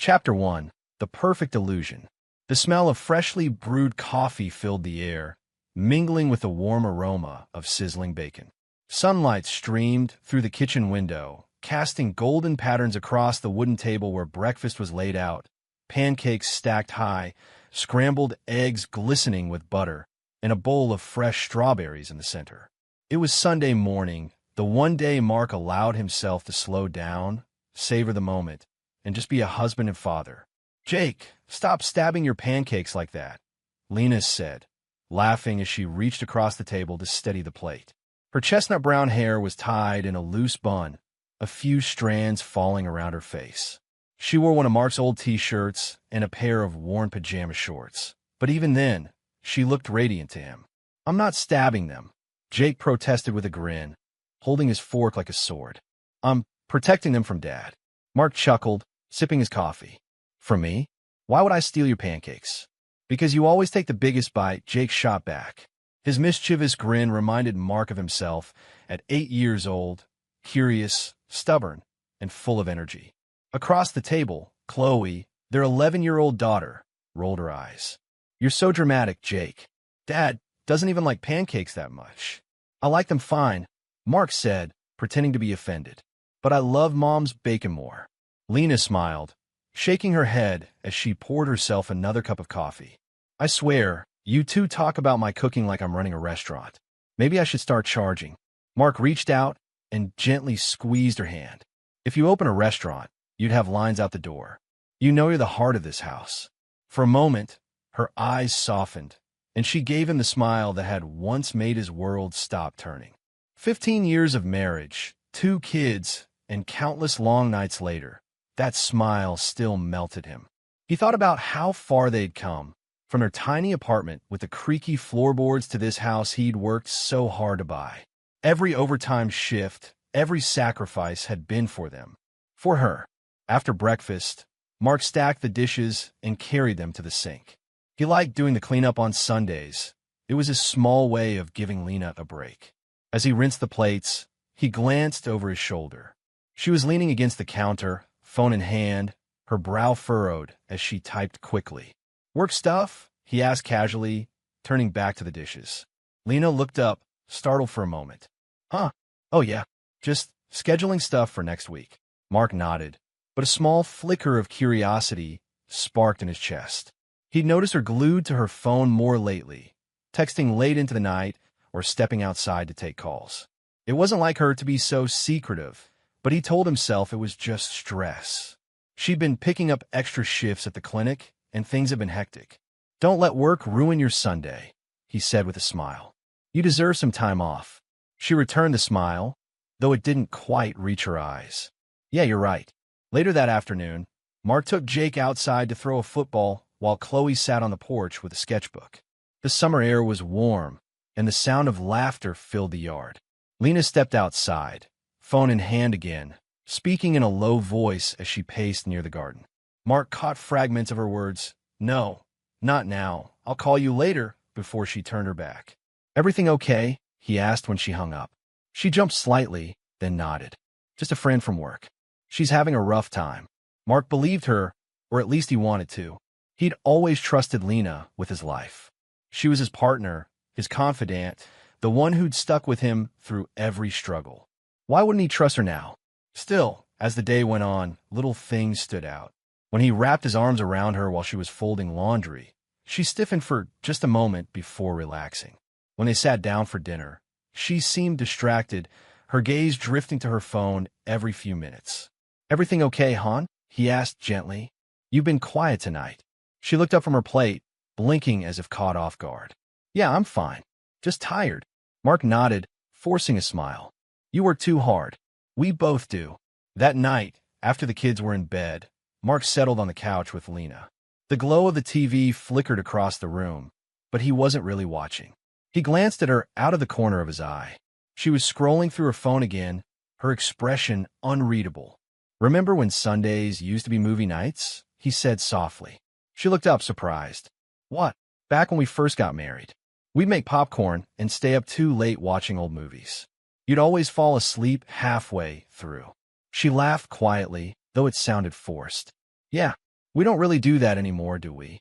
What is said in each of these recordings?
Chapter 1. The Perfect Illusion. The smell of freshly brewed coffee filled the air, mingling with the warm aroma of sizzling bacon. Sunlight streamed through the kitchen window, casting golden patterns across the wooden table where breakfast was laid out, pancakes stacked high, scrambled eggs glistening with butter, and a bowl of fresh strawberries in the center. It was Sunday morning, the one day Mark allowed himself to slow down, savor the moment, and just be a husband and father. "Jake, stop stabbing your pancakes like that," Lena said, laughing as she reached across the table to steady the plate. Her chestnut brown hair was tied in a loose bun, a few strands falling around her face. She wore one of Mark's old t-shirts and a pair of worn pajama shorts. But even then, she looked radiant to him. "I'm not stabbing them," Jake protested with a grin, holding his fork like a sword. "I'm protecting them from Dad." Mark chuckled, sipping his coffee. "From me? Why would I steal your pancakes?" "Because you always take the biggest bite," Jake shot back. His mischievous grin reminded Mark of himself at 8 years old, curious, stubborn, and full of energy. Across the table, Chloe, their 11-year-old daughter, rolled her eyes. "You're so dramatic, Jake. Dad doesn't even like pancakes that much." "I like them fine," Mark said, pretending to be offended. "But I love Mom's bacon more." Lena smiled, shaking her head as she poured herself another cup of coffee. "I swear, you two talk about my cooking like I'm running a restaurant. Maybe I should start charging." Mark reached out and gently squeezed her hand. "If you open a restaurant, you'd have lines out the door. You know you're the heart of this house." For a moment, her eyes softened, and she gave him the smile that had once made his world stop turning. 15 years of marriage, 2 kids, and countless long nights later, that smile still melted him. He thought about how far they'd come, from their tiny apartment with the creaky floorboards to this house he'd worked so hard to buy. Every overtime shift, every sacrifice had been for them. For her. After breakfast, Mark stacked the dishes and carried them to the sink. He liked doing the cleanup on Sundays. It was his small way of giving Lena a break. As he rinsed the plates, he glanced over his shoulder. She was leaning against the counter, phone in hand, her brow furrowed as she typed quickly. "Work stuff?" he asked casually, turning back to the dishes. Lena looked up, startled for a moment. "Huh? Oh yeah, just scheduling stuff for next week." Mark nodded, but a small flicker of curiosity sparked in his chest. He'd noticed her glued to her phone more lately, texting late into the night or stepping outside to take calls. It wasn't like her to be so secretive, but he told himself it was just stress. She'd been picking up extra shifts at the clinic, and things had been hectic. "Don't let work ruin your Sunday," he said with a smile. "You deserve some time off." She returned the smile, though it didn't quite reach her eyes. "Yeah, you're right." Later that afternoon, Mark took Jake outside to throw a football while Chloe sat on the porch with a sketchbook. The summer air was warm, and the sound of laughter filled the yard. Lena stepped outside, phone in hand again, speaking in a low voice as she paced near the garden. Mark caught fragments of her words. "No, not now. I'll call you later," before she turned her back. "Everything okay?" he asked when she hung up. She jumped slightly, then nodded. "Just a friend from work. She's having a rough time." Mark believed her, or at least he wanted to. He'd always trusted Lena with his life. She was his partner, his confidant, the one who'd stuck with him through every struggle. Why wouldn't he trust her now? Still, as the day went on, little things stood out. When he wrapped his arms around her while she was folding laundry, she stiffened for just a moment before relaxing. When they sat down for dinner, she seemed distracted, her gaze drifting to her phone every few minutes. "Everything okay, hon?" he asked gently. "You've been quiet tonight." She looked up from her plate, blinking as if caught off guard. "Yeah, I'm fine. Just tired." Mark nodded, forcing a smile. "You work too hard. We both do." That night, after the kids were in bed, Mark settled on the couch with Lena. The glow of the TV flickered across the room, but he wasn't really watching. He glanced at her out of the corner of his eye. She was scrolling through her phone again, her expression unreadable. "Remember when Sundays used to be movie nights?" he said softly. She looked up, surprised. "What?" "Back when we first got married. We'd make popcorn and stay up too late watching old movies. You'd always fall asleep halfway through." She laughed quietly, though it sounded forced. "Yeah, We don't really do that anymore, do we?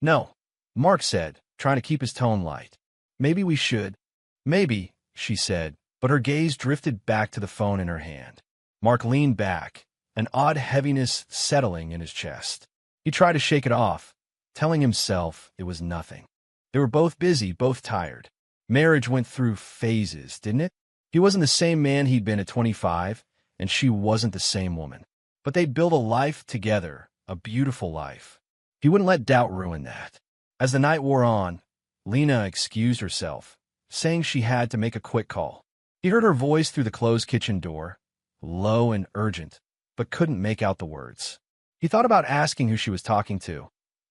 No, Mark said, trying to keep his tone light. Maybe we should. Maybe, she said, but her gaze drifted back to the phone in her hand. Mark leaned back, an odd heaviness settling in his chest. He tried to shake it off, telling himself it was nothing. They were both busy, both tired. Marriage went through phases, didn't it? He wasn't the same man he'd been at 25, and she wasn't the same woman. But they'd built a life together, a beautiful life. He wouldn't let doubt ruin that. As the night wore on, Lena excused herself, saying she had to make a quick call. He heard her voice through the closed kitchen door, low and urgent, but couldn't make out the words. He thought about asking who she was talking to,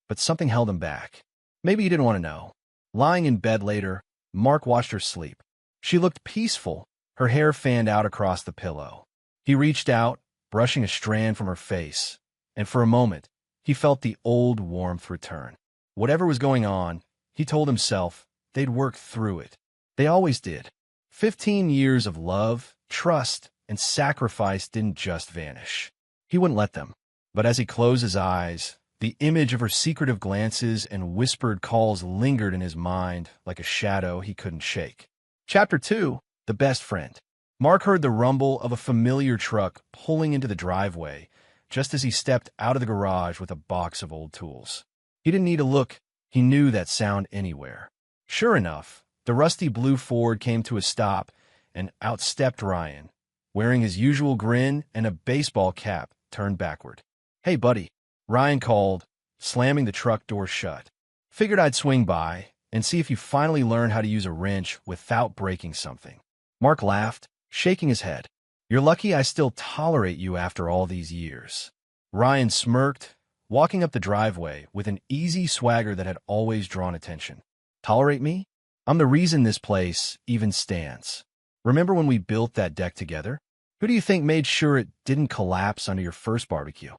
but something held him back. Maybe he didn't want to know. Lying in bed later, Mark watched her sleep. She looked peaceful, her hair fanned out across the pillow. He reached out, brushing a strand from her face, and for a moment, he felt the old warmth return. Whatever was going on, he told himself, they'd work through it. They always did. 15 years of love, trust, and sacrifice didn't just vanish. He wouldn't let them. But as he closed his eyes, the image of her secretive glances and whispered calls lingered in his mind like a shadow he couldn't shake. Chapter 2, The Best Friend. Mark heard the rumble of a familiar truck pulling into the driveway just as he stepped out of the garage with a box of old tools. He didn't need to look. He knew that sound anywhere. Sure enough, the rusty blue Ford came to a stop, and out stepped Ryan, wearing his usual grin and a baseball cap turned backward. "Hey, buddy," Ryan called, slamming the truck door shut. "Figured I'd swing by and see if you finally learned how to use a wrench without breaking something." Mark laughed, shaking his head. "You're lucky I still tolerate you after all these years." Ryan smirked, walking up the driveway with an easy swagger that had always drawn attention. "Tolerate me? I'm the reason this place even stands. Remember when we built that deck together? Who do you think made sure it didn't collapse under your first barbecue?"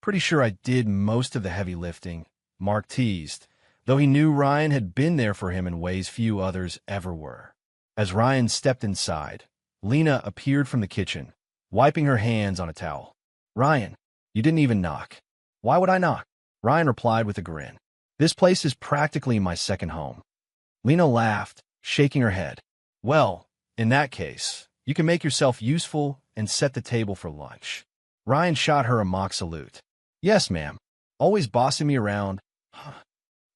"Pretty sure I did most of the heavy lifting," Mark teased, though he knew Ryan had been there for him in ways few others ever were. As Ryan stepped inside, Lena appeared from the kitchen, wiping her hands on a towel. "Ryan, you didn't even knock." "Why would I knock?" Ryan replied with a grin. "This place is practically my second home." Lena laughed, shaking her head. "Well, in that case, you can make yourself useful and set the table for lunch." Ryan shot her a mock salute. "Yes, ma'am. Always bossing me around."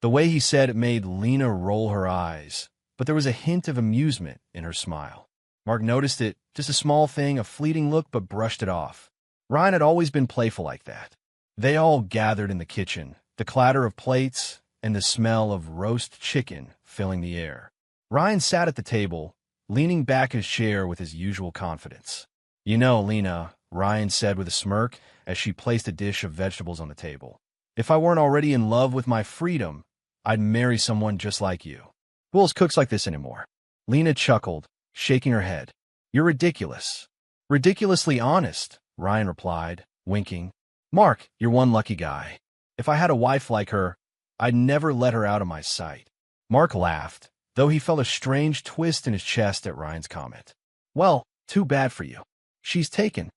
The way he said it made Lena roll her eyes, but there was a hint of amusement in her smile. Mark noticed it, just a small thing, a fleeting look, but brushed it off. Ryan had always been playful like that. They all gathered in the kitchen, the clatter of plates and the smell of roast chicken filling the air. Ryan sat at the table, leaning back in his chair with his usual confidence. "You know, Lena," Ryan said with a smirk as she placed a dish of vegetables on the table, "if I weren't already in love with my freedom, I'd marry someone just like you. Who else cooks like this anymore?" Lena chuckled, shaking her head. "You're ridiculous." "Ridiculously honest," Ryan replied, winking. "Mark, you're one lucky guy. If I had a wife like her, I'd never let her out of my sight." Mark laughed, though he felt a strange twist in his chest at Ryan's comment. "Well, too bad for you. She's taken."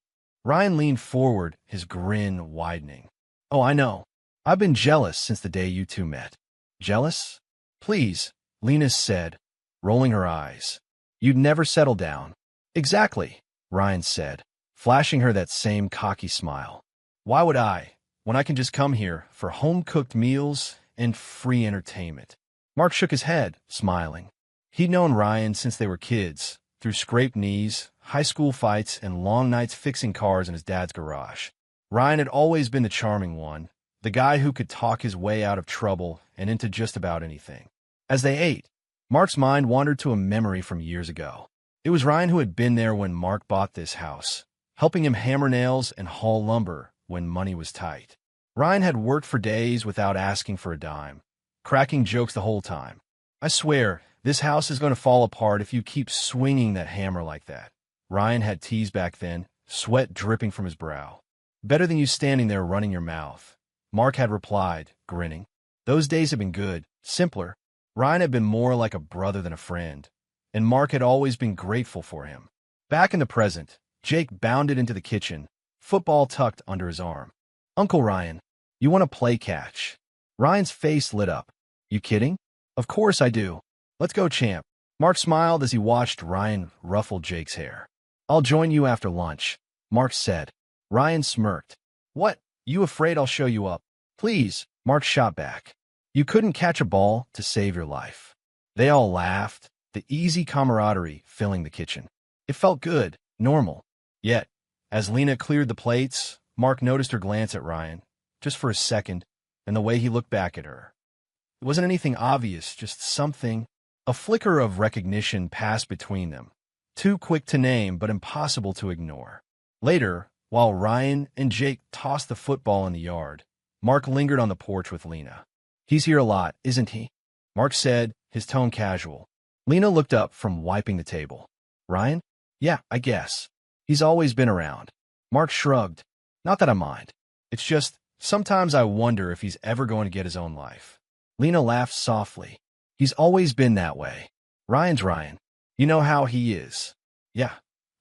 Ryan leaned forward, his grin widening. "Oh, I know. I've been jealous since the day you two met." "Jealous? Please," Lena said, rolling her eyes. "You'd never settle down." "Exactly," Ryan said, flashing her that same cocky smile. "Why would I, when I can just come here for home-cooked meals and free entertainment?" Mark shook his head, smiling. He'd known Ryan since they were kids, through scraped knees, high school fights, and long nights fixing cars in his dad's garage. Ryan had always been the charming one, the guy who could talk his way out of trouble and into just about anything. As they ate, Mark's mind wandered to a memory from years ago. It was Ryan who had been there when Mark bought this house, helping him hammer nails and haul lumber when money was tight. Ryan had worked for days without asking for a dime, cracking jokes the whole time. "I swear, this house is going to fall apart if you keep swinging that hammer like that," Ryan had teased back then, sweat dripping from his brow. "Better than you standing there running your mouth," Mark had replied, grinning. Those days had been good, simpler. Ryan had been more like a brother than a friend, and Mark had always been grateful for him. Back in the present, Jake bounded into the kitchen, football tucked under his arm. "Uncle Ryan, You want to play catch? Ryan's face lit up. You kidding? Of course I do. Let's go, champ. Mark smiled as he watched Ryan ruffle Jake's hair. I'll join you after lunch, Mark said. Ryan smirked. What? You afraid I'll show you up? Please, Mark shot back. You couldn't catch a ball to save your life. They all laughed, the easy camaraderie filling the kitchen. It felt good, normal. Yet, as Lena cleared the plates, Mark noticed her glance at Ryan, just for a second, and the way he looked back at her. It wasn't anything obvious, just something. A flicker of recognition passed between them, too quick to name but impossible to ignore. Later, while Ryan and Jake tossed the football in the yard, Mark lingered on the porch with Lena. He's here a lot, isn't he? Mark said, his tone casual. Lena looked up from wiping the table. Ryan? Yeah, I guess. He's always been around. Mark shrugged. Not that I mind. It's just, sometimes I wonder if he's ever going to get his own life. Lena laughed softly. He's always been that way. Ryan's Ryan. You know how he is. Yeah,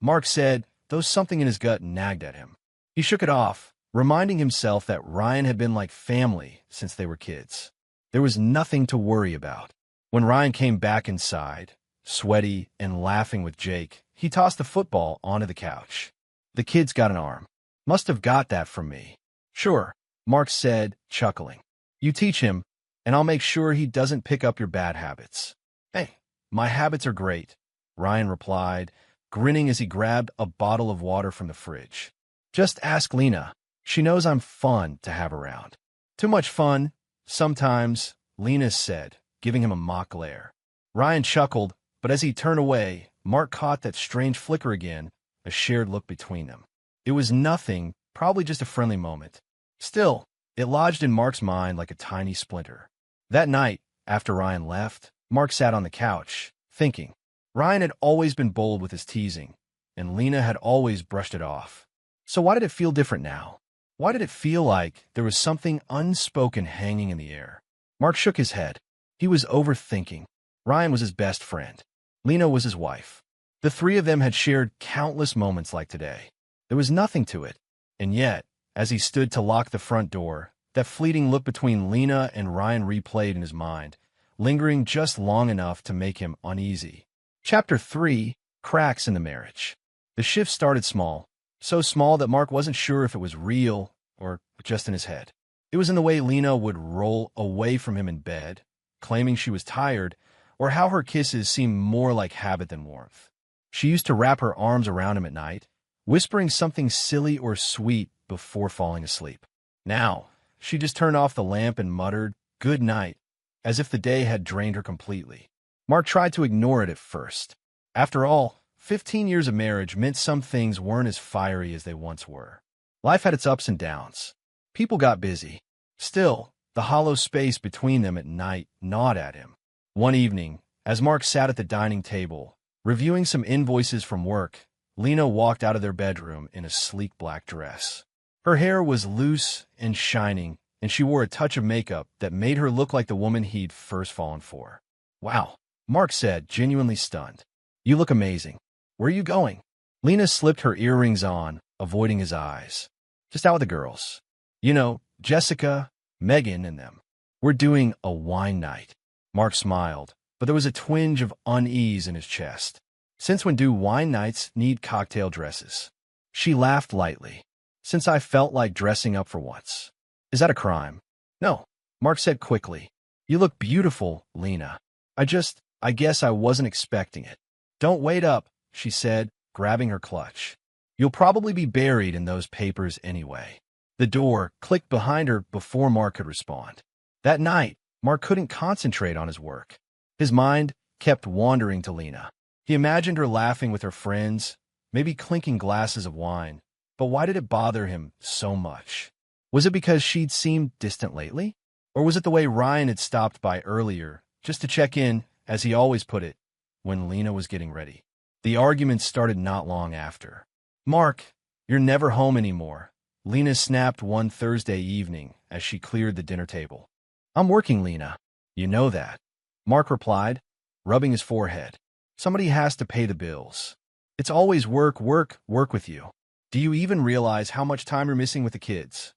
Mark said, though something in his gut nagged at him. He shook it off, reminding himself that Ryan had been like family since they were kids. There was nothing to worry about. When Ryan came back inside, sweaty and laughing with Jake, he tossed the football onto the couch. The kid's got an arm. Must have got that from me. Sure, Mark said, chuckling. You teach him, and I'll make sure he doesn't pick up your bad habits. Hey, my habits are great, Ryan replied, grinning as he grabbed a bottle of water from the fridge. Just ask Lena. She knows I'm fun to have around. Too much fun, sometimes, Lena said, giving him a mock glare. Ryan chuckled, but as he turned away, Mark caught that strange flicker again, a shared look between them. It was nothing, probably just a friendly moment. Still, it lodged in Mark's mind like a tiny splinter. That night, after Ryan left, Mark sat on the couch, thinking. Ryan had always been bold with his teasing, and Lena had always brushed it off. So why did it feel different now? Why did it feel like there was something unspoken hanging in the air? Mark shook his head. He was overthinking. Ryan was his best friend. Lena was his wife. The three of them had shared countless moments like today. There was nothing to it. And yet, as he stood to lock the front door, that fleeting look between Lena and Ryan replayed in his mind, lingering just long enough to make him uneasy. Chapter 3, Cracks in the Marriage. The shift started small, so small that Mark wasn't sure if it was real or just in his head. It was in the way Lena would roll away from him in bed, claiming she was tired, or how her kisses seemed more like habit than warmth. She used to wrap her arms around him at night, whispering something silly or sweet before falling asleep. Now, she just turned off the lamp and muttered, "Good night," as if the day had drained her completely. Mark tried to ignore it at first. After all, 15 years of marriage meant some things weren't as fiery as they once were. Life had its ups and downs. People got busy. Still, the hollow space between them at night gnawed at him. One evening, as Mark sat at the dining table, reviewing some invoices from work, Lena walked out of their bedroom in a sleek black dress. Her hair was loose and shining, and she wore a touch of makeup that made her look like the woman he'd first fallen for. Wow, Mark said, genuinely stunned. You look amazing. Where are you going? Lena slipped her earrings on, avoiding his eyes. Just out with the girls. You know, Jessica, Megan, and them. We're doing a wine night. Mark smiled, but there was a twinge of unease in his chest. Since when do wine nights need cocktail dresses? She laughed lightly. Since I felt like dressing up for once. Is that a crime? No, Mark said quickly. You look beautiful, Lena. I guess I wasn't expecting it. Don't wait up, she said, grabbing her clutch. You'll probably be buried in those papers anyway. The door clicked behind her before Mark could respond. That night, Mark couldn't concentrate on his work. His mind kept wandering to Lena. He imagined her laughing with her friends, maybe clinking glasses of wine. But why did it bother him so much? Was it because she'd seemed distant lately? Or was it the way Ryan had stopped by earlier, just to check in, as he always put it, when Lena was getting ready? The argument started not long after. Mark, you're never home anymore, Lena snapped one Thursday evening as she cleared the dinner table. I'm working, Lena. You know that. Mark replied, rubbing his forehead. Somebody has to pay the bills. It's always work, work, work with you. Do you even realize how much time you're missing with the kids?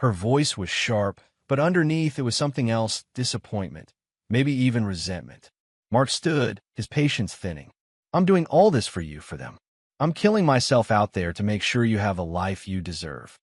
Her voice was sharp, but underneath it was something else, disappointment, maybe even resentment. Mark stood, his patience thinning. I'm doing all this for you, for them. I'm killing myself out there to make sure you have a life you deserve.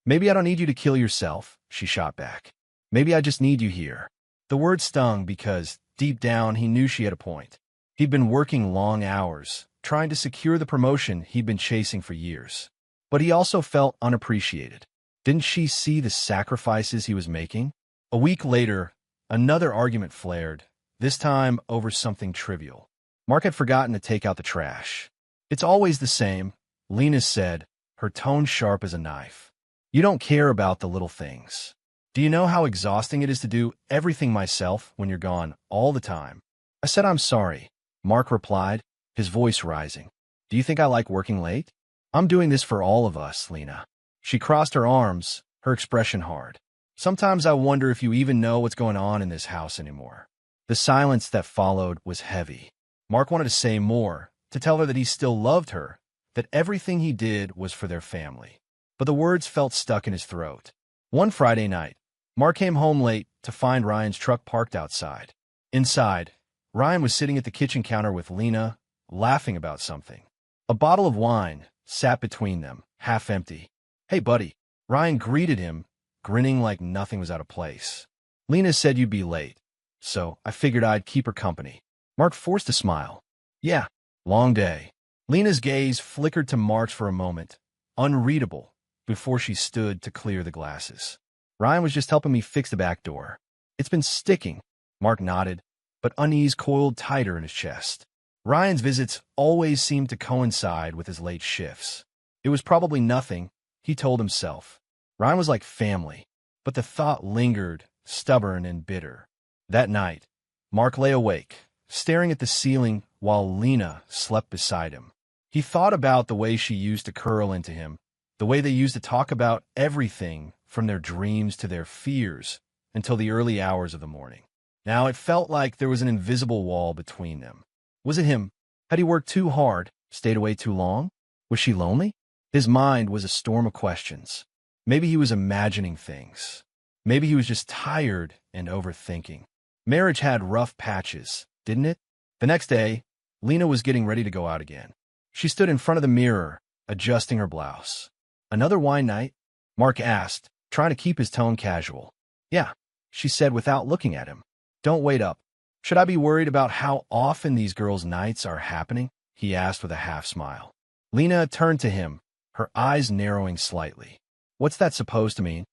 Maybe I don't need you to kill yourself, she shot back. Maybe I just need you here. The word stung because, deep down, he knew she had a point. He'd been working long hours, trying to secure the promotion he'd been chasing for years. But he also felt unappreciated. Didn't she see the sacrifices he was making? A week later, another argument flared, this time over something trivial. Mark had forgotten to take out the trash. It's always the same, Lena said, her tone sharp as a knife. You don't care about the little things. Do you know how exhausting it is to do everything myself when you're gone all the time? I said I'm sorry, Mark replied, his voice rising. Do you think I like working late? I'm doing this for all of us, Lena. She crossed her arms, her expression hard. Sometimes I wonder if you even know what's going on in this house anymore. The silence that followed was heavy. Mark wanted to say more, to tell her that he still loved her, that everything he did was for their family. But the words felt stuck in his throat. One Friday night, Mark came home late to find Ryan's truck parked outside. Inside, Ryan was sitting at the kitchen counter with Lena, laughing about something. A bottle of wine sat between them, half empty. Hey, buddy. Ryan greeted him, grinning like nothing was out of place. Lena said you'd be late, so I figured I'd keep her company. Mark forced a smile. Yeah, long day. Lena's gaze flickered to Mark's for a moment, unreadable, before she stood to clear the glasses. Ryan was just helping me fix the back door. It's been sticking. Mark nodded, but unease coiled tighter in his chest. Ryan's visits always seemed to coincide with his late shifts. It was probably nothing, he told himself. Ryan was like family, but the thought lingered, stubborn and bitter. That night, Mark lay awake, staring at the ceiling while Lena slept beside him. He thought about the way she used to curl into him, the way they used to talk about everything from their dreams to their fears until the early hours of the morning. Now it felt like there was an invisible wall between them. Was it him? Had he worked too hard, stayed away too long? Was she lonely? His mind was a storm of questions. Maybe he was imagining things. Maybe he was just tired and overthinking. Marriage had rough patches, didn't it? The next day, Lena was getting ready to go out again. She stood in front of the mirror, adjusting her blouse. Another wine night? Mark asked, trying to keep his tone casual. Yeah, she said without looking at him. Don't wait up. Should I be worried about how often these girls' nights are happening? He asked with a half smile. Lena turned to him, her eyes narrowing slightly. What's that supposed to mean?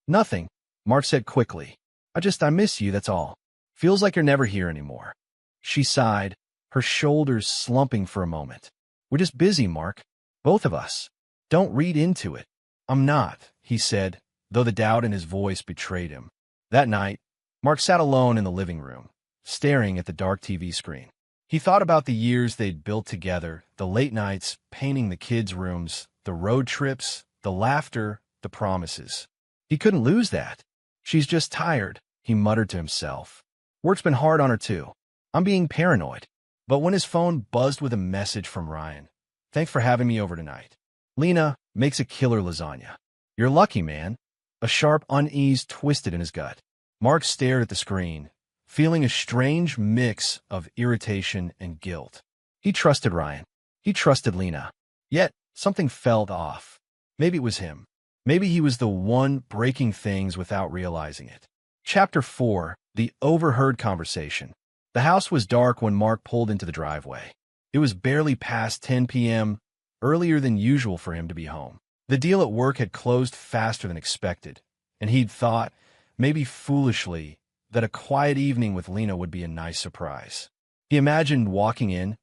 Nothing, Mark said quickly. I miss you, that's all. Feels like you're never here anymore. She sighed, her shoulders slumping for a moment. We're just busy, Mark. Both of us. Don't read into it. I'm not, he said, though the doubt in his voice betrayed him. That night, Mark sat alone in the living room, staring at the dark TV screen. He thought about the years they'd built together, the late nights painting the kids' rooms, the road trips, the laughter, the promises. He couldn't lose that. She's just tired, he muttered to himself. Work's been hard on her too. I'm being paranoid. But when his phone buzzed with a message from Ryan, thanks for having me over tonight. Lena makes a killer lasagna. You're lucky, man. A sharp unease twisted in his gut. Mark stared at the screen, feeling a strange mix of irritation and guilt. He trusted Ryan. He trusted Lena. Yet, something felt off. Maybe it was him. Maybe he was the one breaking things without realizing it. Chapter 4. The Overheard Conversation. The house was dark when Mark pulled into the driveway. It was barely past 10 p.m., earlier than usual for him to be home. The deal at work had closed faster than expected, and he'd thought, maybe foolishly, that a quiet evening with Lena would be a nice surprise. He imagined walking in,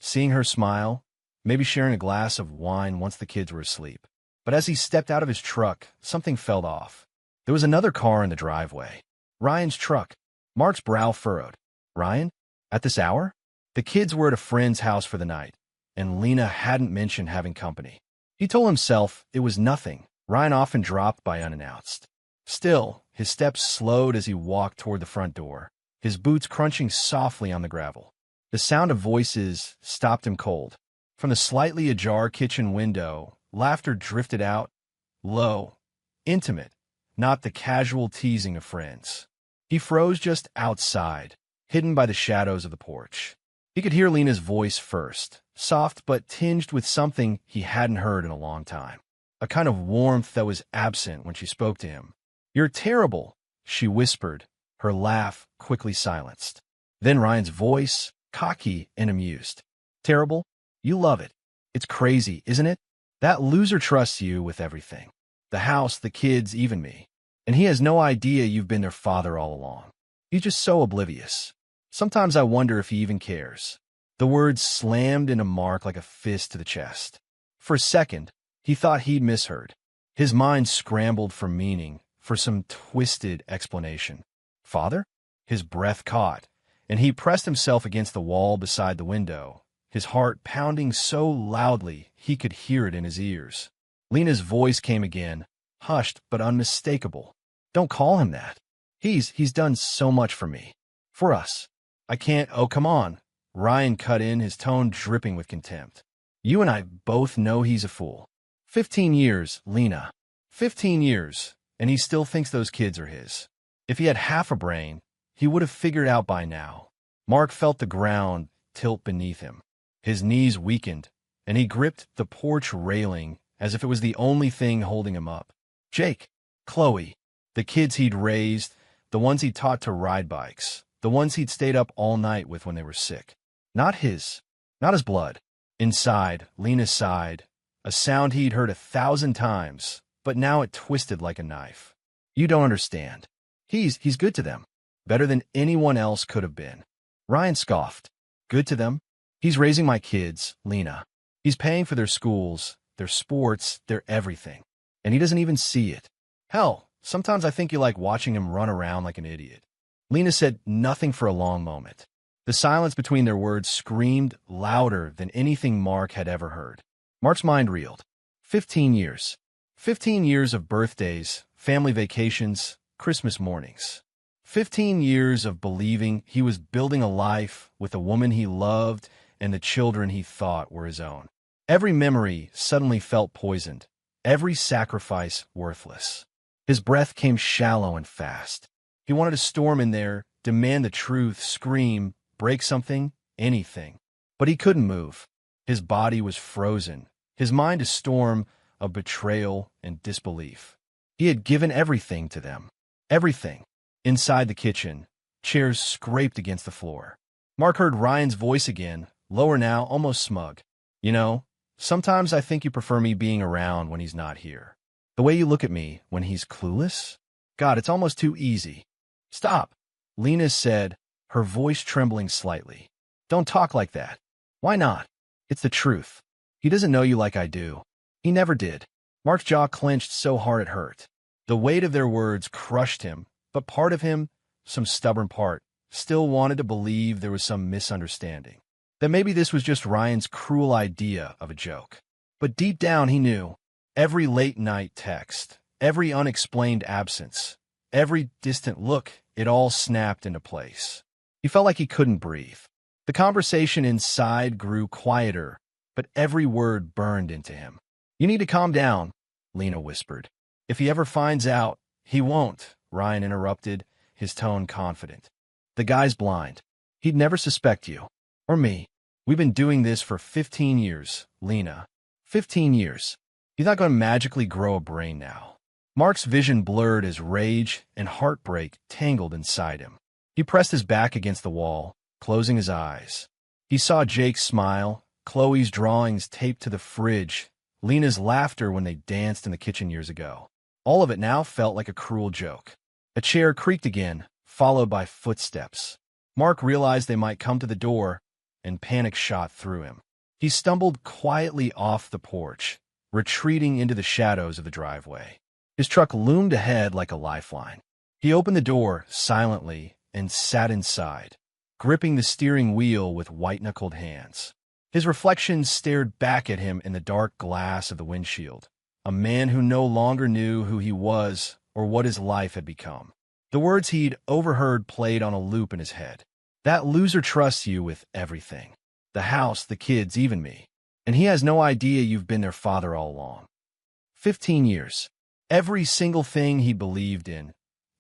seeing her smile, maybe sharing a glass of wine once the kids were asleep. But as he stepped out of his truck, something felt off. There was another car in the driveway. Ryan's truck. Mark's brow furrowed. Ryan? At this hour? The kids were at a friend's house for the night, and Lena hadn't mentioned having company. He told himself it was nothing. Ryan often dropped by unannounced. Still, his steps slowed as he walked toward the front door, his boots crunching softly on the gravel. The sound of voices stopped him cold. From the slightly ajar kitchen window, laughter drifted out, low, intimate, not the casual teasing of friends. He froze just outside, hidden by the shadows of the porch. He could hear Lena's voice first, soft but tinged with something he hadn't heard in a long time. A kind of warmth that was absent when she spoke to him. "You're terrible," she whispered, her laugh quickly silenced. Then Ryan's voice, cocky and amused. "Terrible? You love it. It's crazy, isn't it? That loser trusts you with everything. The house, the kids, even me. And he has no idea you've been their father all along. He's just so oblivious. Sometimes I wonder if he even cares." The words slammed into Mark like a fist to the chest. For a second, he thought he'd misheard. His mind scrambled for meaning, for some twisted explanation. Father? His breath caught, and he pressed himself against the wall beside the window, his heart pounding so loudly he could hear it in his ears. Lena's voice came again, hushed but unmistakable. "Don't call him that. He's done so much for me. For us. I can't—" "Oh, come on." Ryan cut in, his tone dripping with contempt. "You and I both know he's a fool. 15 years, Lena. 15 years, and he still thinks those kids are his. If he had half a brain, he would have figured out by now." Mark felt the ground tilt beneath him. His knees weakened, and he gripped the porch railing as if it was the only thing holding him up. Jake, Chloe, the kids he'd raised, the ones he'd taught to ride bikes, the ones he'd stayed up all night with when they were sick. Not his blood. Inside, Lena sighed, a sound he'd heard 1,000 times, but now it twisted like a knife. "You don't understand. He's good to them. Better than anyone else could have been." Ryan scoffed. "Good to them? He's raising my kids, Lena. He's paying for their schools, their sports, their everything. And he doesn't even see it. Hell, sometimes I think you like watching him run around like an idiot." Lena said nothing for a long moment. The silence between their words screamed louder than anything Mark had ever heard. Mark's mind reeled. 15 years. 15 years of birthdays, family vacations, Christmas mornings. 15 years of believing he was building a life with a woman he loved and the children he thought were his own. Every memory suddenly felt poisoned, every sacrifice worthless. His breath came shallow and fast. He wanted to storm in there, demand the truth, scream, break something, anything. But he couldn't move. His body was frozen, his mind a storm of betrayal and disbelief. He had given everything to them. Everything. Inside the kitchen, chairs scraped against the floor. Mark heard Ryan's voice again, lower now, almost smug. "You know, sometimes I think you prefer me being around when he's not here. The way you look at me when he's clueless? God, it's almost too easy." "Stop," Lena said, her voice trembling slightly. "Don't talk like that." "Why not? It's the truth. He doesn't know you like I do. He never did." Mark's jaw clenched so hard it hurt. The weight of their words crushed him, but part of him, some stubborn part, still wanted to believe there was some misunderstanding. That maybe this was just Ryan's cruel idea of a joke. But deep down he knew. Every late-night text, every unexplained absence, every distant look, it all snapped into place. He felt like he couldn't breathe. The conversation inside grew quieter, but every word burned into him. "You need to calm down," Lena whispered. "If he ever finds out—" "He won't," Ryan interrupted, his tone confident. "The guy's blind. He'd never suspect you. Or me. We've been doing this for 15 years, Lena. 15 years. He's not going to magically grow a brain now." Mark's vision blurred as rage and heartbreak tangled inside him. He pressed his back against the wall, closing his eyes. He saw Jake's smile, Chloe's drawings taped to the fridge, Lena's laughter when they danced in the kitchen years ago. All of it now felt like a cruel joke. A chair creaked again, followed by footsteps. Mark realized they might come to the door, and panic shot through him. He stumbled quietly off the porch, retreating into the shadows of the driveway. His truck loomed ahead like a lifeline. He opened the door silently and sat inside, gripping the steering wheel with white-knuckled hands. His reflection stared back at him in the dark glass of the windshield, a man who no longer knew who he was or what his life had become. The words he'd overheard played on a loop in his head. "That loser trusts you with everything. The house, the kids, even me. And he has no idea you've been their father all along. 15 years. Every single thing he believed in,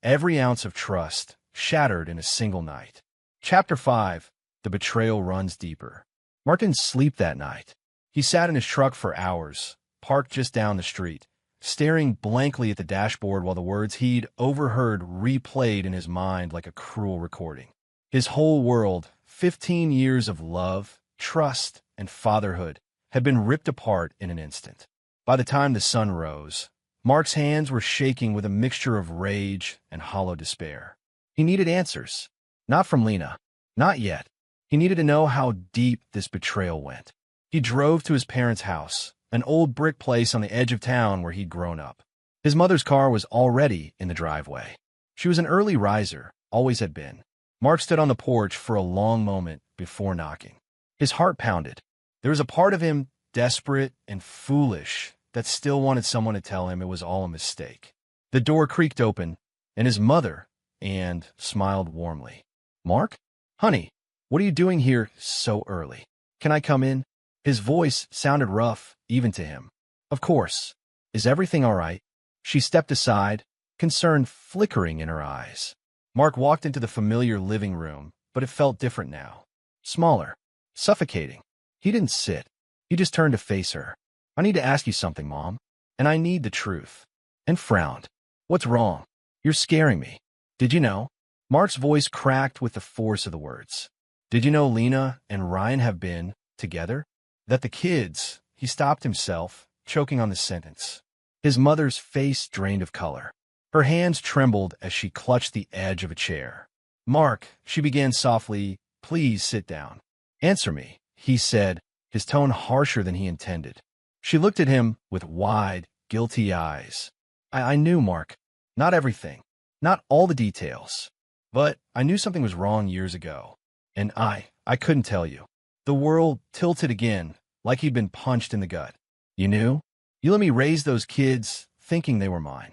every ounce of trust, shattered in a single night. Chapter 5. The Betrayal Runs Deeper. Mark didn't sleep that night. He sat in his truck for hours, parked just down the street, staring blankly at the dashboard while the words he'd overheard replayed in his mind like a cruel recording. His whole world, 15 years of love, trust, and fatherhood, had been ripped apart in an instant. By the time the sun rose, Mark's hands were shaking with a mixture of rage and hollow despair. He needed answers. Not from Lena. Not yet. He needed to know how deep this betrayal went. He drove to his parents' house, an old brick place on the edge of town where he'd grown up. His mother's car was already in the driveway. She was an early riser, always had been. Mark stood on the porch for a long moment before knocking. His heart pounded. There was a part of him, desperate and foolish, that still wanted someone to tell him it was all a mistake. The door creaked open, and his mother, Anne, smiled warmly. "Mark? Honey, what are you doing here so early? Can I come in?" His voice sounded rough, even to him. "Of course. Is everything all right?" She stepped aside, concern flickering in her eyes. Mark walked into the familiar living room, but it felt different now. Smaller. Suffocating. He didn't sit. He just turned to face her. "I need to ask you something, Mom. And I need the truth." And frowned. "What's wrong? You're scaring me. Did you know?" Mark's voice cracked with the force of the words. "Did you know Lena and Ryan have been together? That the kids—" He stopped himself, choking on the sentence. His mother's face drained of color. Her hands trembled as she clutched the edge of a chair. "Mark," she began softly, "please sit down." "Answer me," he said, his tone harsher than he intended. She looked at him with wide, guilty eyes. I knew, Mark. Not everything. Not all the details. But I knew something was wrong years ago. And I couldn't tell you." The world tilted again, like he'd been punched in the gut. "You knew? You let me raise those kids, thinking they were mine."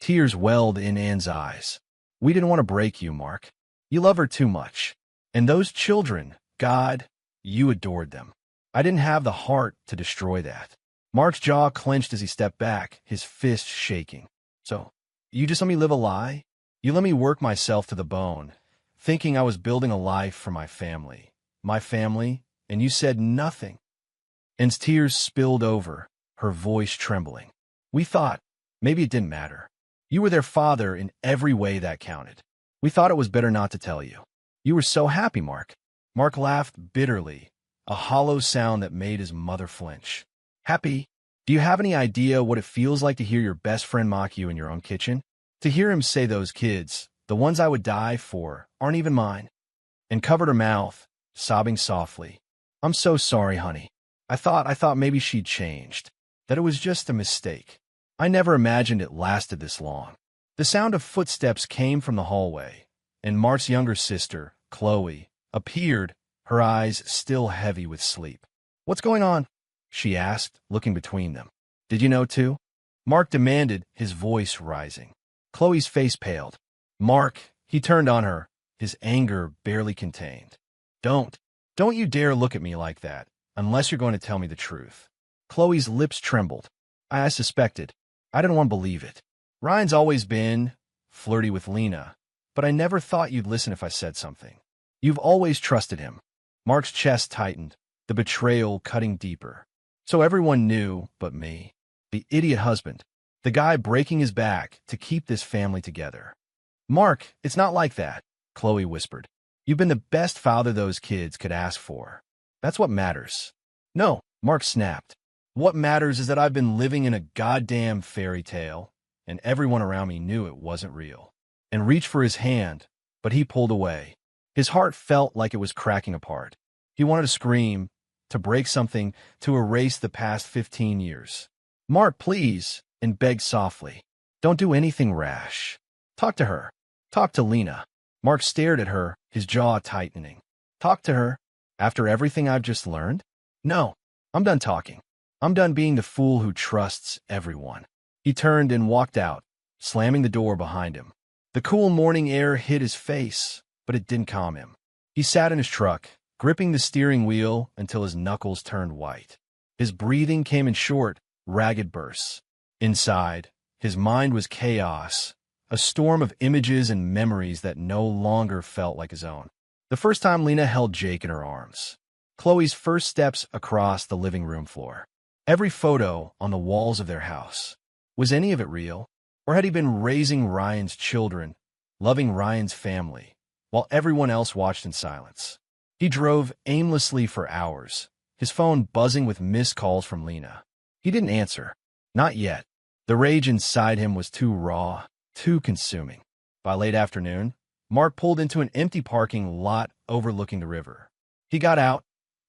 Tears welled in Anne's eyes. "We didn't want to break you, Mark. You love her too much. And those children, God, you adored them. I didn't have the heart to destroy that." Mark's jaw clenched as he stepped back, his fist shaking. "So, you just let me live a lie? You let me work myself to the bone, thinking I was building a life for my family, and you said nothing." Anne's tears spilled over, her voice trembling. "We thought maybe it didn't matter. You were their father in every way that counted. We thought it was better not to tell you. You were so happy, Mark." Mark laughed bitterly, a hollow sound that made his mother flinch. "Happy? Do you have any idea what it feels like to hear your best friend mock you in your own kitchen? To hear him say those kids, the ones I would die for, aren't even mine?" And covered her mouth, sobbing softly. "I'm so sorry, honey. I thought maybe she'd changed, that it was just a mistake. I never imagined it lasted this long." The sound of footsteps came from the hallway, and Mark's younger sister, Chloe, appeared, her eyes still heavy with sleep. "What's going on?" she asked, looking between them. "Did you know too?" Mark demanded, his voice rising. Chloe's face paled. "Mark," he turned on her, his anger barely contained. Don't you dare look at me like that, unless you're going to tell me the truth." Chloe's lips trembled. I suspected. I didn't want to believe it. Ryan's always been flirty with Lena, but I never thought you'd listen if I said something. You've always trusted him." Mark's chest tightened, the betrayal cutting deeper. "So everyone knew but me. The idiot husband. The guy breaking his back to keep this family together." "Mark, it's not like that," Chloe whispered. "You've been the best father those kids could ask for. That's what matters." "No," Mark snapped. "What matters is that I've been living in a goddamn fairy tale, and everyone around me knew it wasn't real." And reached for his hand, but he pulled away. His heart felt like it was cracking apart. He wanted to scream, to break something, to erase the past 15 years. "Mark, please," and begged softly. "Don't do anything rash. Talk to her. Talk to Lena." Mark stared at her, his jaw tightening. "Talk to her? After everything I've just learned? No, I'm done talking. I'm done being the fool who trusts everyone." He turned and walked out, slamming the door behind him. The cool morning air hit his face, but it didn't calm him. He sat in his truck, gripping the steering wheel until his knuckles turned white. His breathing came in short, ragged bursts. Inside, His mind was chaos, a storm of images and memories that no longer felt like his own. The first time Lena held Jake in her arms. Chloe's first steps across the living room floor. Every photo on the walls of their house. Was any of it real? Or had he been raising Ryan's children, loving Ryan's family, while everyone else watched in silence? He drove aimlessly for hours, his phone buzzing with missed calls from Lena. He didn't answer. Not yet. The rage inside him was too raw, too consuming. By late afternoon, Mark pulled into an empty parking lot overlooking the river. He got out,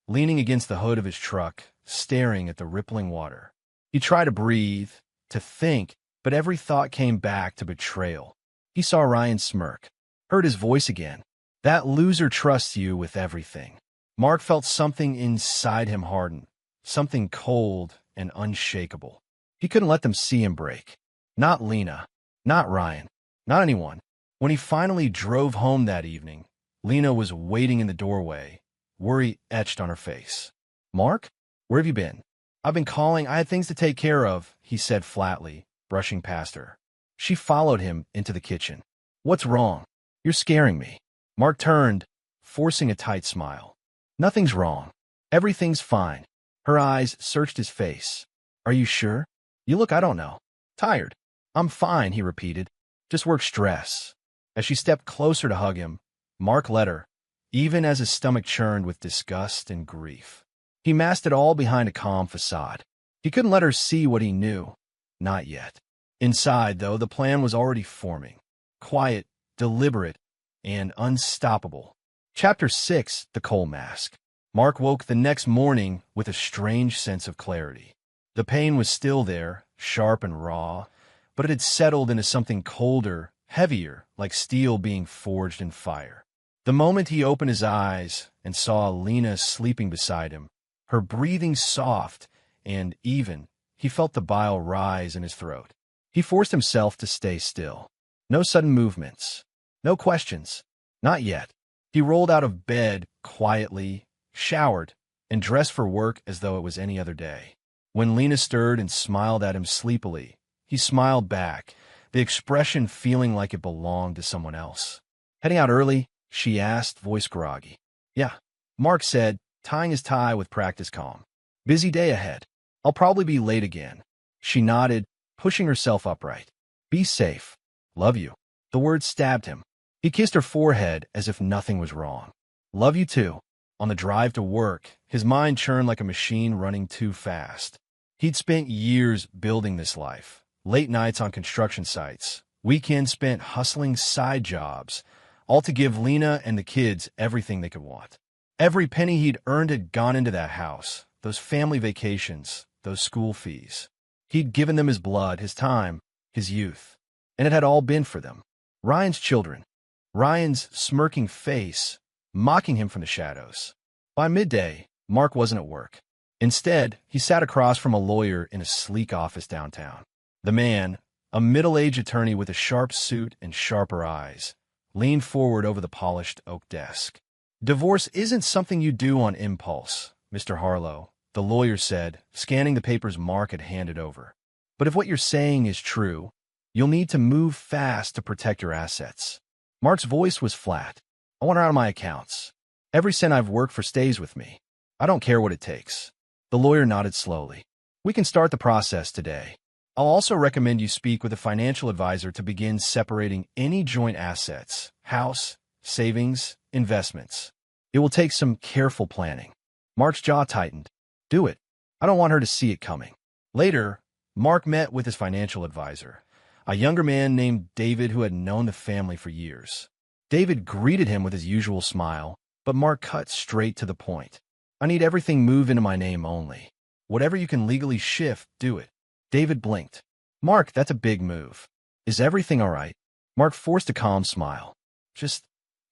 leaning against the hood of his truck, staring at the rippling water. He tried to breathe, to think, but every thought came back to betrayal. He saw Ryan smirk, heard his voice again. That loser trusts you with everything. Mark felt something inside him harden, something cold and unshakable. He couldn't let them see him break. Not Lena, not Ryan, not anyone. When he finally drove home that evening, Lena was waiting in the doorway, worry etched on her face. "Mark, where have you been?" "I've been calling. I had things to take care of," he said flatly, brushing past her. She followed him into the kitchen. "What's wrong? You're scaring me." Mark turned, forcing a tight smile. "Nothing's wrong. Everything's fine." Her eyes searched his face. "Are you sure? You look, I don't know. Tired." "I'm fine," he repeated. "Just work stress." As she stepped closer to hug him, Mark let her, even as his stomach churned with disgust and grief. He masked it all behind a calm facade. He couldn't let her see what he knew. Not yet. Inside, though, the plan was already forming. Quiet, deliberate, and unstoppable. Chapter 6, The Coal Mask. Mark woke the next morning with a strange sense of clarity. The pain was still there, sharp and raw, but it had settled into something colder, heavier, like steel being forged in fire. The moment he opened his eyes and saw Lena sleeping beside him, her breathing soft and even, he felt the bile rise in his throat. He forced himself to stay still. No sudden movements. No questions. Not yet. He rolled out of bed quietly, showered, and dressed for work as though it was any other day. When Lena stirred and smiled at him sleepily, he smiled back, the expression feeling like it belonged to someone else. "Heading out early?" she asked, voice groggy. "Yeah," Mark said, tying his tie with practiced calm. "Busy day ahead. I'll probably be late again." She nodded, pushing herself upright. "Be safe. Love you." The words stabbed him. He kissed her forehead as if nothing was wrong. "Love you too." On the drive to work, his mind churned like a machine running too fast. He'd spent years building this life. Late nights on construction sites, weekends spent hustling side jobs, all to give Lena and the kids everything they could want. Every penny he'd earned had gone into that house, those family vacations, those school fees. He'd given them his blood, his time, his youth, and it had all been for them. Ryan's children, Ryan's smirking face, mocking him from the shadows. By midday, Mark wasn't at work. Instead, he sat across from a lawyer in a sleek office downtown. The man, a middle-aged attorney with a sharp suit and sharper eyes, leaned forward over the polished oak desk. "Divorce isn't something you do on impulse, Mr. Harlow," the lawyer said, scanning the papers Mark had handed over. "But if what you're saying is true, you'll need to move fast to protect your assets." Mark's voice was flat. "I want her out of my accounts. Every cent I've worked for stays with me. I don't care what it takes." The lawyer nodded slowly. "We can start the process today. I'll also recommend you speak with a financial advisor to begin separating any joint assets, house, savings, investments. It will take some careful planning." Mark's jaw tightened. "Do it. I don't want her to see it coming." Later, Mark met with his financial advisor, a younger man named David who had known the family for years. David greeted him with his usual smile, but Mark cut straight to the point. "I need everything moved into my name only. Whatever you can legally shift, do it." David blinked. "Mark, that's a big move. Is everything all right?" Mark forced a calm smile. "Just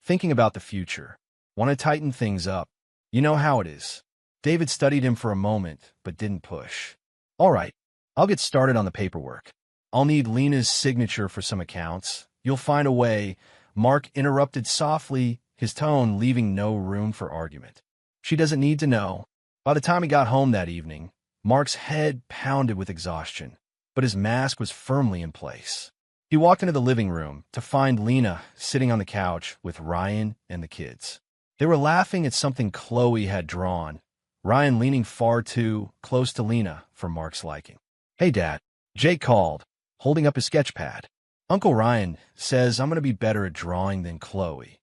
thinking about the future. Want to tighten things up. You know how it is." David studied him for a moment, but didn't push. "All right, I'll get started on the paperwork. I'll need Lena's signature for some accounts. You'll find a way." Mark interrupted softly, his tone leaving no room for argument. "She doesn't need to know." By the time he got home that evening, Mark's head pounded with exhaustion. but his mask was firmly in place. He walked into the living room to find Lena sitting on the couch with Ryan and the kids. They were laughing at something Chloe had drawn, Ryan leaning far too close to Lena for Mark's liking. "Hey, Dad," Jake called, holding up his sketch pad. "Uncle Ryan says I'm going to be better at drawing than Chloe."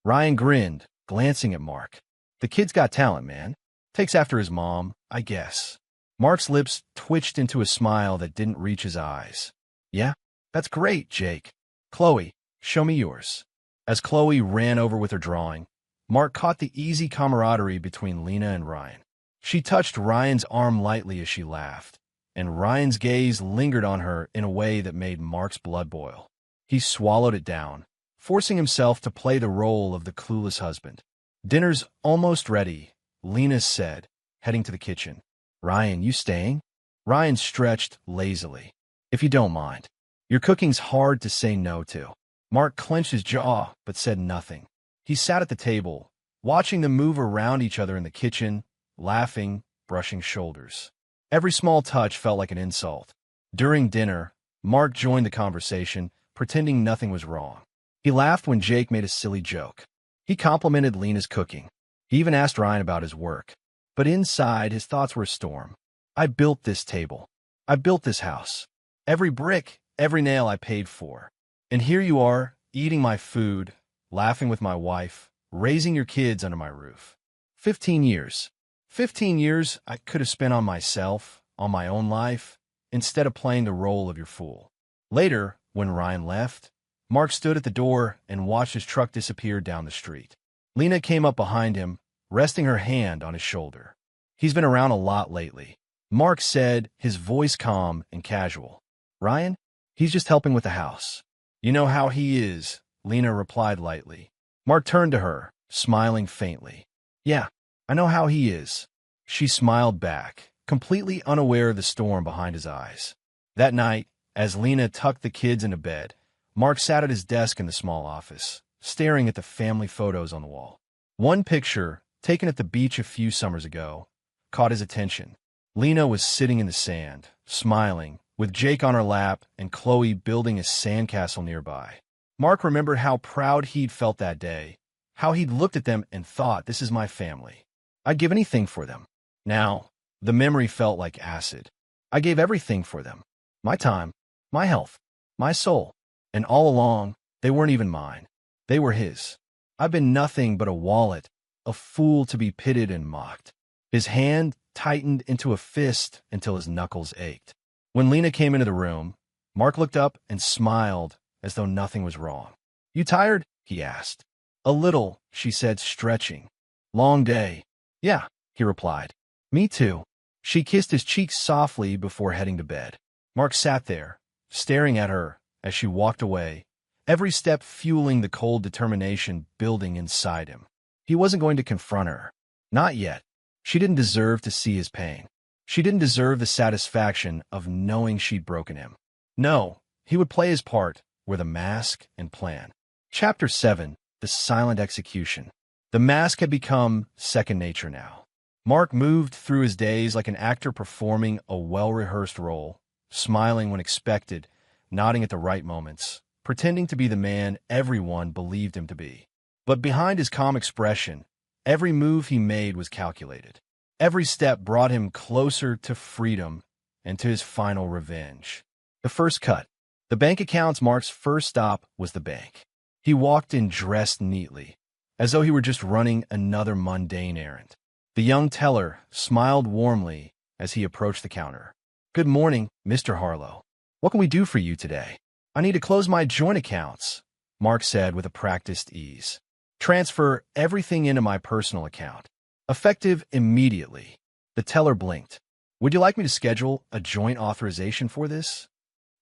Ryan grinned, glancing at Mark. "The kid's got talent, man. Takes after his mom, I guess." Mark's lips twitched into a smile that didn't reach his eyes. "Yeah, that's great, Jake. Chloe, show me yours." As Chloe ran over with her drawing, Mark caught the easy camaraderie between Lena and Ryan. She touched Ryan's arm lightly as she laughed, and Ryan's gaze lingered on her in a way that made Mark's blood boil. He swallowed it down, forcing himself to play the role of the clueless husband. "Dinner's almost ready," Lena said, heading to the kitchen. "Ryan, you staying?" Ryan stretched lazily. "If you don't mind. Your cooking's hard to say no to." Mark clenched his jaw, but said nothing. He sat at the table, watching them move around each other in the kitchen, laughing, brushing shoulders. Every small touch felt like an insult. During dinner, Mark joined the conversation, pretending nothing was wrong. He laughed when Jake made a silly joke. He complimented Lena's cooking. He even asked Ryan about his work. But inside, his thoughts were a storm. "I built this table. I built this house. Every brick, every nail I paid for. And here you are, eating my food, laughing with my wife, raising your kids under my roof. 15 years. 15 years I could have spent on myself, on my own life, instead of playing the role of your fool." Later, when Ryan left, Mark stood at the door and watched his truck disappear down the street. Lena came up behind him, resting her hand on his shoulder. "He's been around a lot lately," Mark said, his voice calm and casual. "Ryan? He's just helping with the house." "You know how he is," Lena replied lightly. Mark turned to her, smiling faintly. "Yeah, I know how he is." She smiled back, completely unaware of the storm behind his eyes. That night, as Lena tucked the kids into bed, Mark sat at his desk in the small office, staring at the family photos on the wall. One picture, taken at the beach a few summers ago, caught his attention. Lena was sitting in the sand, smiling, with Jake on her lap and Chloe building a sandcastle nearby. Mark remembered how proud he'd felt that day, how he'd looked at them and thought, "This is my family. I'd give anything for them." Now, the memory felt like acid. "I gave everything for them. My time, my health, my soul. And all along, they weren't even mine. They were his. I've been nothing but a wallet, a fool to be pitied and mocked." His hand tightened into a fist until his knuckles ached. When Lena came into the room, Mark looked up and smiled as though nothing was wrong. "You tired?" he asked. "A little," she said, stretching. "Long day." "Yeah," he replied. "Me too." She kissed his cheeks softly before heading to bed. Mark sat there, staring at her as she walked away, every step fueling the cold determination building inside him. He wasn't going to confront her. Not yet. She didn't deserve to see his pain. She didn't deserve the satisfaction of knowing she'd broken him. No, he would play his part with a mask and plan. Chapter 7. The Silent Execution. The mask had become second nature now. Mark moved through his days like an actor performing a well-rehearsed role, smiling when expected, nodding at the right moments, pretending to be the man everyone believed him to be. But behind his calm expression, every move he made was calculated. Every step brought him closer to freedom and to his final revenge. The first cut. The bank accounts Mark's first stop was the bank. He walked in dressed neatly, as though he were just running another mundane errand. The young teller smiled warmly as he approached the counter. "Good morning, Mr. Harlow. What can we do for you today?" "I need to close my joint accounts," Mark said with a practiced ease. "Transfer everything into my personal account. Effective immediately." The teller blinked. "Would you like me to schedule a joint authorization for this?"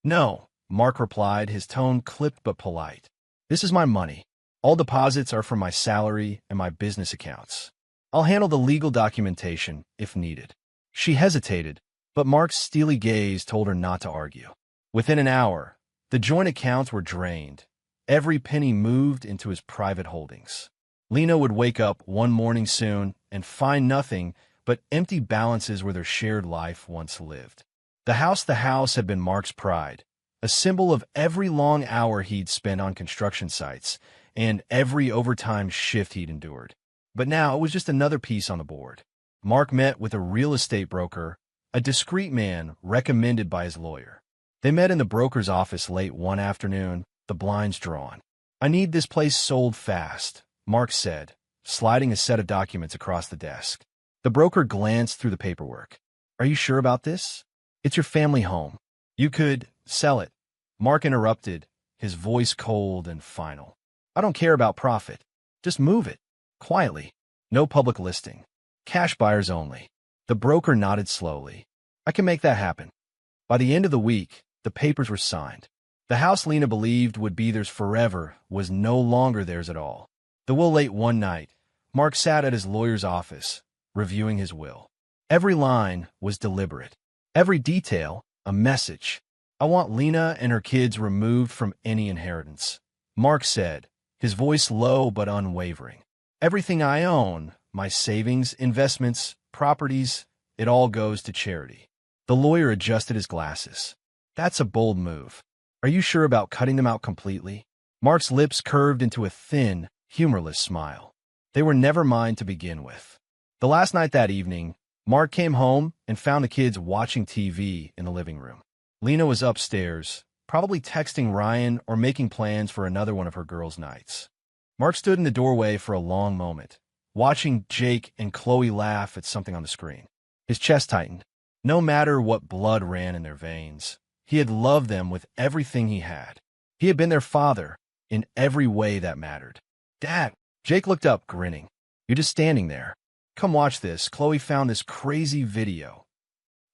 "No," Mark replied, his tone clipped but polite. "This is my money. All deposits are from my salary and my business accounts. I'll handle the legal documentation if needed." She hesitated, but Mark's steely gaze told her not to argue. Within an hour, the joint accounts were drained. Every penny moved into his private holdings. Lena would wake up one morning soon and find nothing but empty balances where their shared life once lived. The house had been Mark's pride, a symbol of every long hour he'd spent on construction sites and every overtime shift he'd endured. But now it was just another piece on the board. Mark met with a real estate broker, a discreet man recommended by his lawyer. They met in the broker's office late one afternoon, the blinds drawn. "I need this place sold fast," Mark said, sliding a set of documents across the desk. The broker glanced through the paperwork. "Are you sure about this? It's your family home. You could sell it." Mark interrupted, his voice cold and final. "I don't care about profit. Just move it. Quietly. No public listing. Cash buyers only." The broker nodded slowly. "I can make that happen." By the end of the week, the papers were signed. The house Lena believed would be theirs forever was no longer theirs at all. The will late one night, Mark sat at his lawyer's office, reviewing his will. Every line was deliberate. Every detail, a message. "I want Lena and her kids removed from any inheritance," Mark said, his voice low but unwavering. "Everything I own, my savings, investments, properties, it all goes to charity." The lawyer adjusted his glasses. "That's a bold move. Are you sure about cutting them out completely?" Mark's lips curved into a thin, humorless smile. They were never mine to begin with. The last night that evening, Mark came home and found the kids watching TV in the living room. Lena was upstairs, probably texting Ryan or making plans for another one of her girls' nights. Mark stood in the doorway for a long moment, watching Jake and Chloe laugh at something on the screen. His chest tightened. No matter what blood ran in their veins, he had loved them with everything he had. He had been their father in every way that mattered. "Dad!" Jake looked up, grinning. "You're just standing there. Come watch this. Chloe found this crazy video."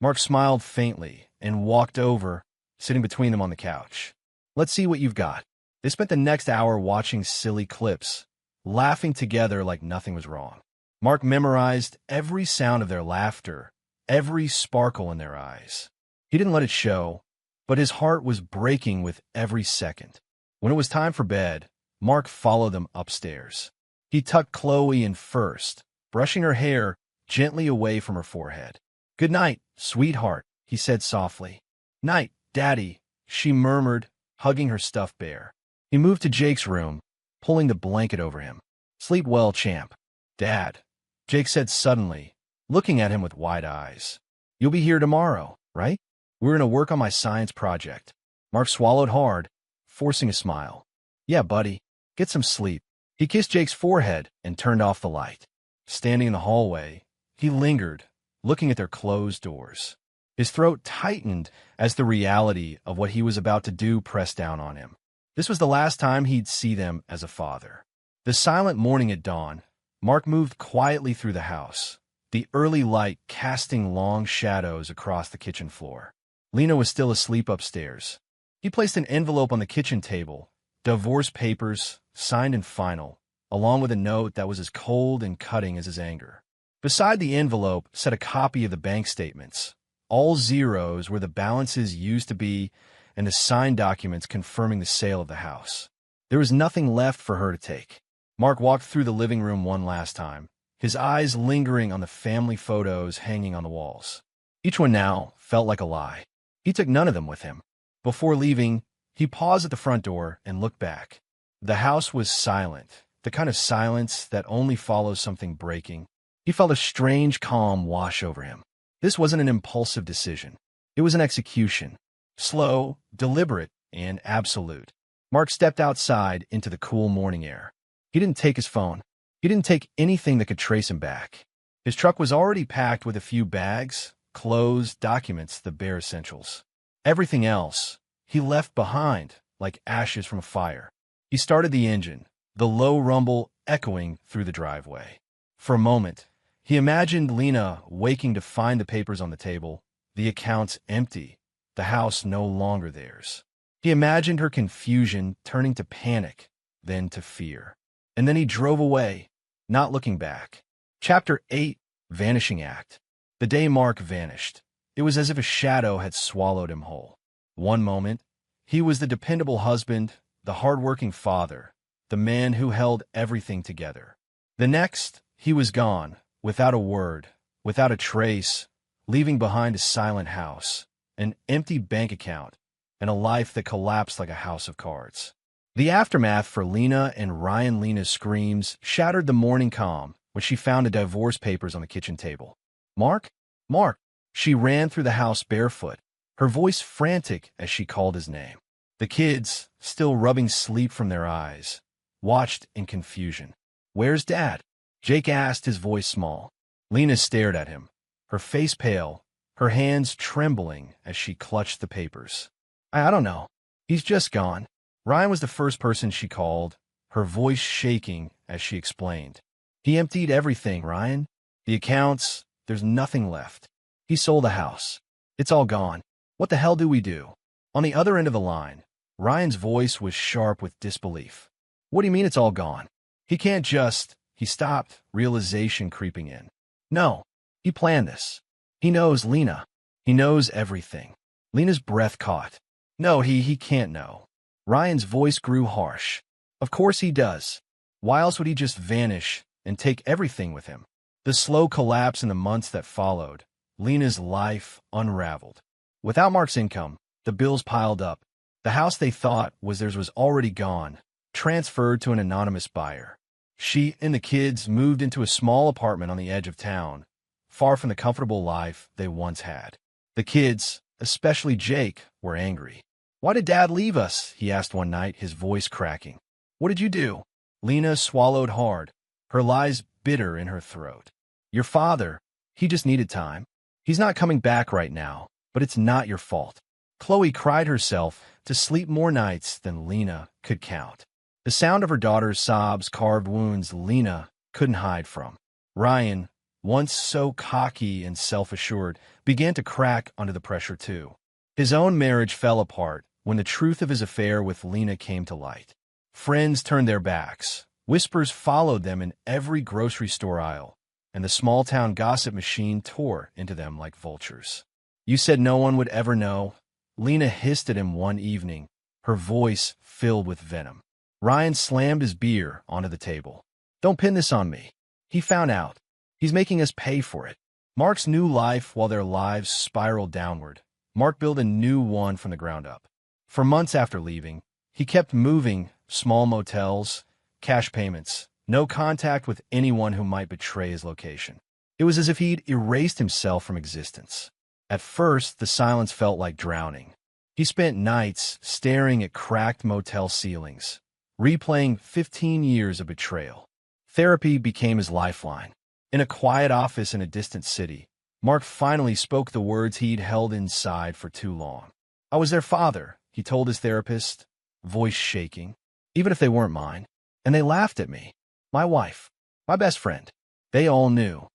Mark smiled faintly and walked over, sitting between them on the couch. "Let's see what you've got." They spent the next hour watching silly clips, laughing together like nothing was wrong. Mark memorized every sound of their laughter, every sparkle in their eyes. He didn't let it show, but his heart was breaking with every second. When it was time for bed, Mark followed them upstairs. He tucked Chloe in first, brushing her hair gently away from her forehead. "Good night, sweetheart," he said softly. "Night, Daddy," she murmured, hugging her stuffed bear. He moved to Jake's room, pulling the blanket over him. "Sleep well, champ." "Dad," Jake said suddenly, looking at him with wide eyes. "You'll be here tomorrow, right? We're going to work on my science project." Mark swallowed hard, forcing a smile. "Yeah, buddy. Get some sleep." He kissed Jake's forehead and turned off the light. Standing in the hallway, he lingered, looking at their closed doors. His throat tightened as the reality of what he was about to do pressed down on him. This was the last time he'd see them as a father. The silent morning at dawn, Mark moved quietly through the house, the early light casting long shadows across the kitchen floor. Lena was still asleep upstairs. He placed an envelope on the kitchen table, divorce papers, signed and final, along with a note that was as cold and cutting as his anger. Beside the envelope sat a copy of the bank statements, all zeros where the balances used to be, and the signed documents confirming the sale of the house. There was nothing left for her to take. Mark walked through the living room one last time, his eyes lingering on the family photos hanging on the walls. Each one now felt like a lie. He took none of them with him. Before leaving, he paused at the front door and looked back. The house was silent, the kind of silence that only follows something breaking. He felt a strange calm wash over him. This wasn't an impulsive decision. It was an execution. Slow, deliberate, and absolute. Mark stepped outside into the cool morning air. He didn't take his phone. He didn't take anything that could trace him back. His truck was already packed with a few bags, clothes, documents, the bare essentials. Everything else he left behind like ashes from a fire. He started the engine, the low rumble echoing through the driveway. For a moment, he imagined Lena waking to find the papers on the table, the accounts empty, the house no longer theirs. He imagined her confusion turning to panic, then to fear. And then he drove away, not looking back. Chapter 8, Vanishing Act. The day Mark vanished, it was as if a shadow had swallowed him whole. One moment, he was the dependable husband, the hard-working father, the man who held everything together. The next, he was gone, without a word, without a trace, leaving behind a silent house, an empty bank account, and a life that collapsed like a house of cards. The aftermath for Lena and Ryan. Lena's screams shattered the morning calm when she found the divorce papers on the kitchen table. "Mark? Mark!" She ran through the house barefoot, her voice frantic as she called his name. The kids, still rubbing sleep from their eyes, watched in confusion. "Where's Dad?" Jake asked, his voice small. Lena stared at him, her face pale, her hands trembling as she clutched the papers. I don't know. He's just gone." Ryan was the first person she called, her voice shaking as she explained. "He emptied everything, Ryan. The accounts, there's nothing left. He sold the house. It's all gone. What the hell do we do?" On the other end of the line, Ryan's voice was sharp with disbelief. "What do you mean it's all gone? He can't just—" He stopped, realization creeping in. "No, he planned this. He knows Lena. He knows everything." Lena's breath caught. "No, he can't know." Ryan's voice grew harsh. "Of course he does. Why else would he just vanish and take everything with him?" The slow collapse in the months that followed, Lena's life unraveled. Without Mark's income, the bills piled up. The house they thought was theirs was already gone, transferred to an anonymous buyer. She and the kids moved into a small apartment on the edge of town, far from the comfortable life they once had. The kids, especially Jake, were angry. "Why did Dad leave us?" he asked one night, his voice cracking. "What did you do?" Lena swallowed hard, her lies bitter in her throat. "Your father, he just needed time. He's not coming back right now, but it's not your fault." Chloe cried herself to sleep more nights than Lena could count. The sound of her daughter's sobs carved wounds Lena couldn't hide from. Ryan, once so cocky and self-assured, began to crack under the pressure too. His own marriage fell apart when the truth of his affair with Lena came to light. Friends turned their backs. Whispers followed them in every grocery store aisle, and the small-town gossip machine tore into them like vultures. "You said no one would ever know," Lena hissed at him one evening, her voice filled with venom. Ryan slammed his beer onto the table. "Don't pin this on me. He found out. He's making us pay for it." Mark's new life, while their lives spiraled downward, Mark built a new one from the ground up. For months after leaving, he kept moving, small motels, cash payments, no contact with anyone who might betray his location. It was as if he'd erased himself from existence. At first, the silence felt like drowning. He spent nights staring at cracked motel ceilings, replaying 15 years of betrayal. Therapy became his lifeline. In a quiet office in a distant city, Mark finally spoke the words he'd held inside for too long. "I was their father," he told his therapist, voice shaking, "even if they weren't mine. And they laughed at me. My wife, my best friend. They all knew."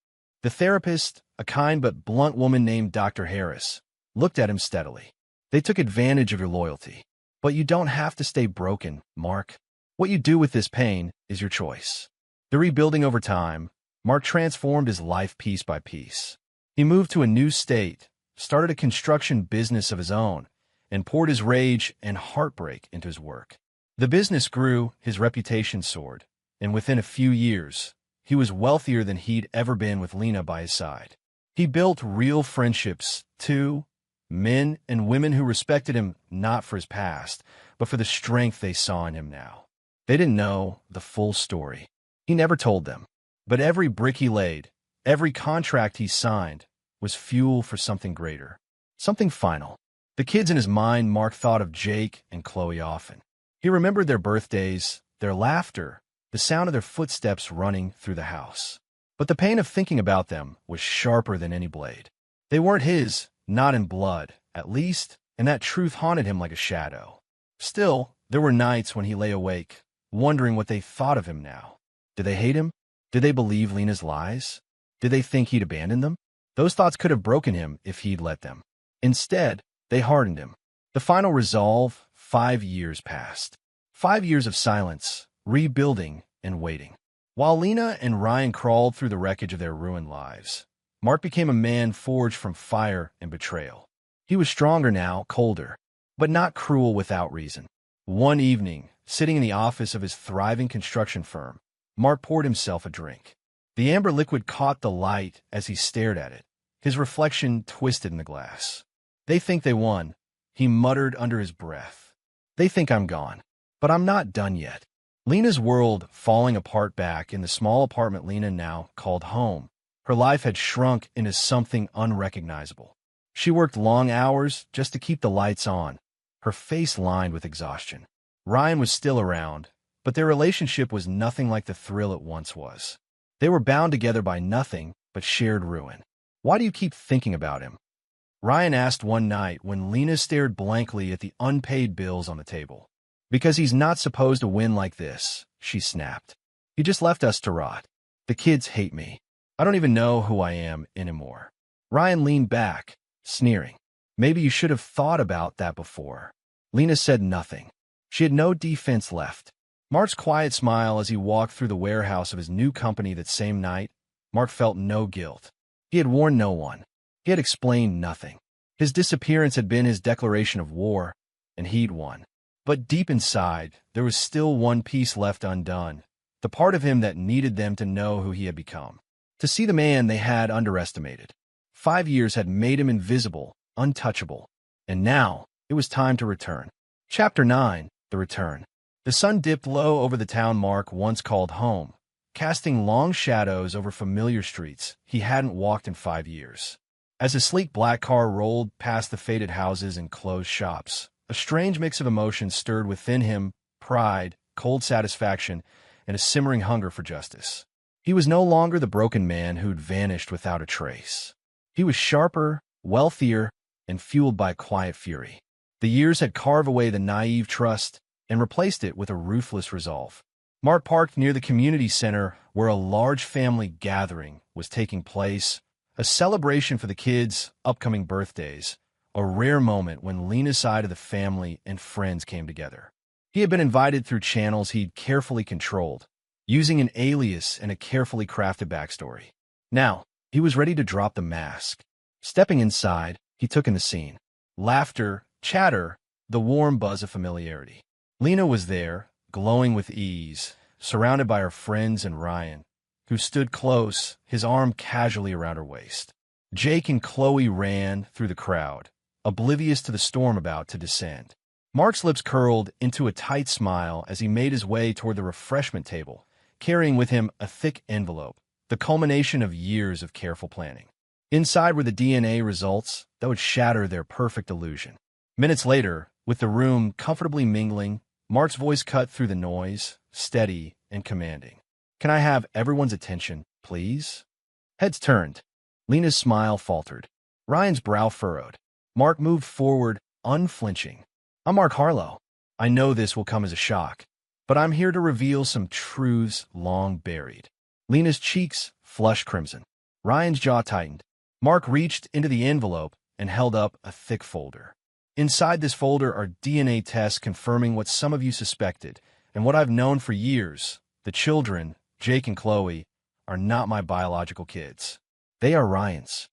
The therapist, a kind but blunt woman named Dr. Harris, looked at him steadily. "They took advantage of your loyalty. But you don't have to stay broken, Mark. What you do with this pain is your choice." The rebuilding over time, Mark transformed his life piece by piece. He moved to a new state, started a construction business of his own, and poured his rage and heartbreak into his work. The business grew, his reputation soared, and within a few years, he was wealthier than he'd ever been with Lena by his side. He built real friendships, too, men and women who respected him not for his past, but for the strength they saw in him now. They didn't know the full story. He never told them. But every brick he laid, every contract he signed, was fuel for something greater, something final. The kids in his mind, Mark thought of Jake and Chloe often. He remembered their birthdays, their laughter, the sound of their footsteps running through the house. But the pain of thinking about them was sharper than any blade. They weren't his, not in blood, at least, and that truth haunted him like a shadow. Still, there were nights when he lay awake, wondering what they thought of him now. Did they hate him? Did they believe Lena's lies? Did they think he'd abandoned them? Those thoughts could have broken him if he'd let them. Instead, they hardened him. The final resolve, 5 years passed. 5 years of silence, rebuilding, and waiting. While Lena and Ryan crawled through the wreckage of their ruined lives, Mark became a man forged from fire and betrayal. He was stronger now, colder, but not cruel without reason. One evening, sitting in the office of his thriving construction firm, Mark poured himself a drink. The amber liquid caught the light as he stared at it, his reflection twisted in the glass. They think they won, he muttered under his breath. They think I'm gone. But I'm not done yet. Lena's world falling apart back in the small apartment Lena now called home. Her life had shrunk into something unrecognizable. She worked long hours just to keep the lights on, her face lined with exhaustion. Ryan was still around, but their relationship was nothing like the thrill it once was. They were bound together by nothing but shared ruin. Why do you keep thinking about him? Ryan asked one night when Lena stared blankly at the unpaid bills on the table. Because he's not supposed to win like this, she snapped. He just left us to rot. The kids hate me. I don't even know who I am anymore. Ryan leaned back, sneering. Maybe you should have thought about that before. Lena said nothing. She had no defense left. Mark's quiet smile as he walked through the warehouse of his new company that same night. Mark felt no guilt. He had warned no one. He had explained nothing. His disappearance had been his declaration of war, and he'd won. But deep inside, there was still one piece left undone, the part of him that needed them to know who he had become, to see the man they had underestimated. 5 years had made him invisible, untouchable, and now it was time to return. Chapter 9, The Return. The sun dipped low over the town Mark once called home, casting long shadows over familiar streets he hadn't walked in 5 years. As a sleek black car rolled past the faded houses and closed shops, a strange mix of emotions stirred within him: pride, cold satisfaction, and a simmering hunger for justice. He was no longer the broken man who'd vanished without a trace. He was sharper, wealthier, and fueled by quiet fury. The years had carved away the naive trust and replaced it with a ruthless resolve. Mark parked near the community center where a large family gathering was taking place, a celebration for the kids' upcoming birthdays, a rare moment when Lena's side of the family and friends came together. He had been invited through channels he'd carefully controlled, using an alias and a carefully crafted backstory. Now, he was ready to drop the mask. Stepping inside, he took in the scene. Laughter, chatter, the warm buzz of familiarity. Lena was there, glowing with ease, surrounded by her friends and Ryan, who stood close, his arm casually around her waist. Jake and Chloe ran through the crowd, oblivious to the storm about to descend. Mark's lips curled into a tight smile as he made his way toward the refreshment table, carrying with him a thick envelope, the culmination of years of careful planning. Inside were the DNA results that would shatter their perfect illusion. Minutes later, with the room comfortably mingling, Mark's voice cut through the noise, steady and commanding. "Can I have everyone's attention, please?" Heads turned. Lena's smile faltered. Ryan's brow furrowed. Mark moved forward, unflinching. "I'm Mark Harlow. I know this will come as a shock, but I'm here to reveal some truths long buried." Lena's cheeks flushed crimson. Ryan's jaw tightened. Mark reached into the envelope and held up a thick folder. "Inside this folder are DNA tests confirming what some of you suspected, and what I've known for years. The children, Jake and Chloe, are not my biological kids. They are Ryan's."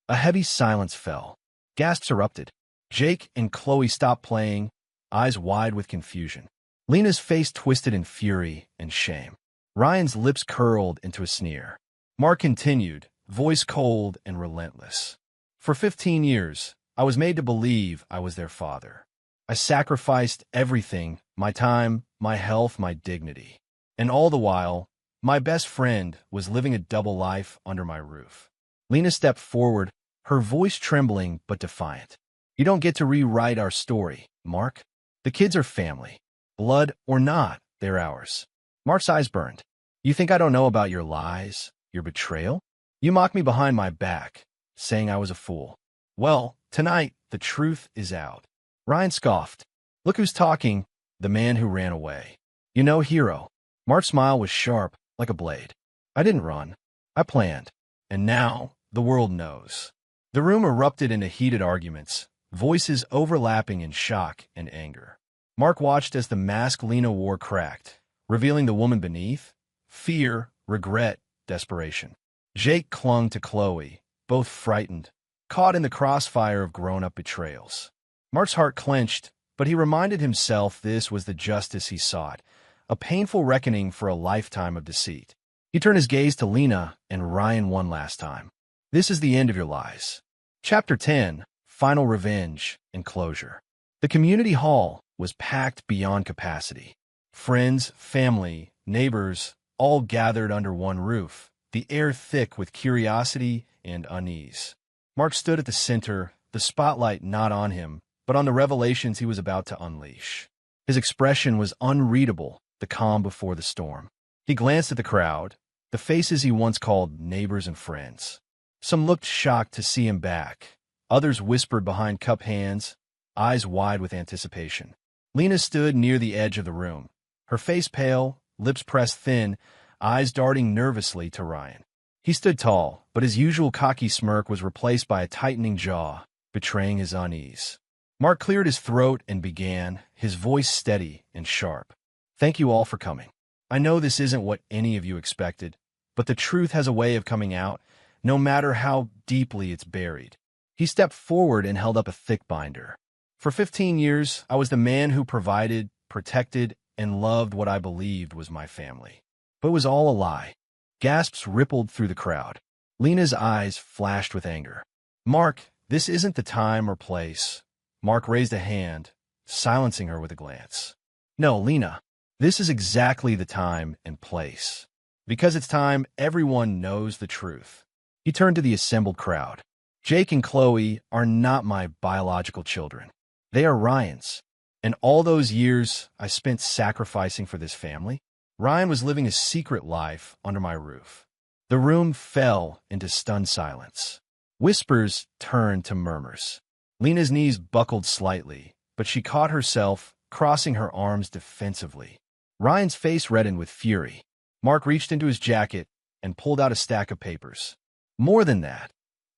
A heavy silence fell. Gasps erupted. Jake and Chloe stopped playing, eyes wide with confusion. Lena's face twisted in fury and shame. Ryan's lips curled into a sneer. Mark continued, voice cold and relentless. "For 15 years, I was made to believe I was their father. I sacrificed everything, my time, my health, my dignity. And all the while, my best friend was living a double life under my roof." Lena stepped forward, her voice trembling but defiant. "You don't get to rewrite our story, Mark. The kids are family. Blood or not, they're ours." Mark's eyes burned. "You think I don't know about your lies, your betrayal? You mocked me behind my back, saying I was a fool. Well, tonight, the truth is out." Ryan scoffed. "Look who's talking, the man who ran away. You know, hero." Mark's smile was sharp, like a blade. "I didn't run. I planned. And now, the world knows." The room erupted into heated arguments, voices overlapping in shock and anger. Mark watched as the mask Lena wore cracked, revealing the woman beneath: fear, regret, desperation. Jake clung to Chloe, both frightened, caught in the crossfire of grown-up betrayals. Mark's heart clenched, but he reminded himself this was the justice he sought, a painful reckoning for a lifetime of deceit. He turned his gaze to Lena and Ryan one last time. "This is the end of your lies." Chapter 10, final revenge, and closure. The community hall was packed beyond capacity. Friends, family, neighbors, all gathered under one roof, the air thick with curiosity and unease. Mark stood at the center, the spotlight not on him, but on the revelations he was about to unleash. His expression was unreadable, the calm before the storm. He glanced at the crowd, the faces he once called neighbors and friends. Some looked shocked to see him back. Others whispered behind cupped hands, eyes wide with anticipation. Lena stood near the edge of the room, her face pale, lips pressed thin, eyes darting nervously to Ryan. He stood tall, but his usual cocky smirk was replaced by a tightening jaw, betraying his unease. Mark cleared his throat and began, his voice steady and sharp. "Thank you all for coming. I know this isn't what any of you expected, but the truth has a way of coming out, no matter how deeply it's buried." He stepped forward and held up a thick binder. "For 15 years, I was the man who provided, protected, and loved what I believed was my family. But it was all a lie." Gasps rippled through the crowd. Lena's eyes flashed with anger. "Mark, this isn't the time or place." Mark raised a hand, silencing her with a glance. "No, Lena, this is exactly the time and place. Because it's time everyone knows the truth." He turned to the assembled crowd. "Jake and Chloe are not my biological children. They are Ryan's. And all those years I spent sacrificing for this family, Ryan was living a secret life under my roof." The room fell into stunned silence. Whispers turned to murmurs. Lena's knees buckled slightly, but she caught herself, crossing her arms defensively. Ryan's face reddened with fury. Mark reached into his jacket and pulled out a stack of papers. "More than that,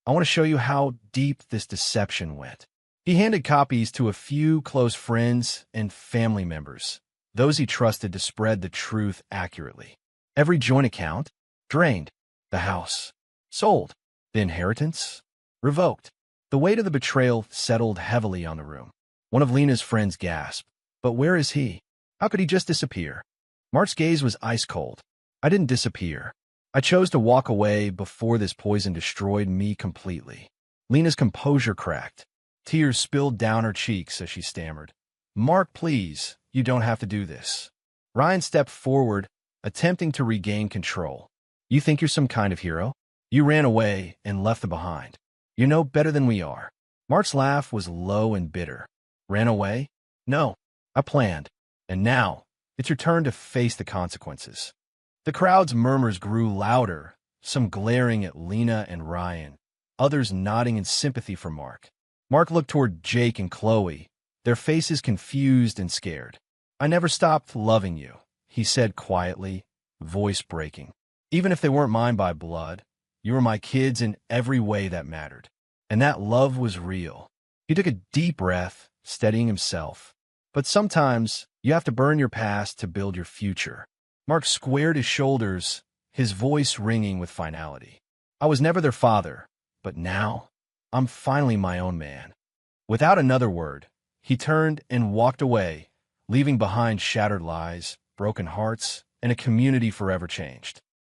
I want to show you how deep this deception went." He handed copies to a few close friends and family members, those he trusted to spread the truth accurately. Every joint account drained, the house sold, the inheritance revoked. The weight of the betrayal settled heavily on the room. One of Lena's friends gasped, "But where is he? How could he just disappear?" Mark's gaze was ice cold. "I didn't disappear. I chose to walk away before this poison destroyed me completely." Lena's composure cracked. Tears spilled down her cheeks as she stammered, "Mark, please, you don't have to do this." Ryan stepped forward, attempting to regain control. "You think you're some kind of hero? You ran away and left them behind. You know better than we are." Mark's laugh was low and bitter. "Ran away? No, I planned. And now, it's your turn to face the consequences." The crowd's murmurs grew louder, some glaring at Lena and Ryan, others nodding in sympathy for Mark. Mark looked toward Jake and Chloe, their faces confused and scared. "I never stopped loving you," he said quietly, voice breaking. "Even if they weren't mine by blood, you were my kids in every way that mattered. And that love was real." He took a deep breath, steadying himself. "But sometimes you have to burn your past to build your future." Mark squared his shoulders, his voice ringing with finality. "I was never their father, but now I'm finally my own man." Without another word, he turned and walked away, leaving behind shattered lies, broken hearts, and a community forever changed.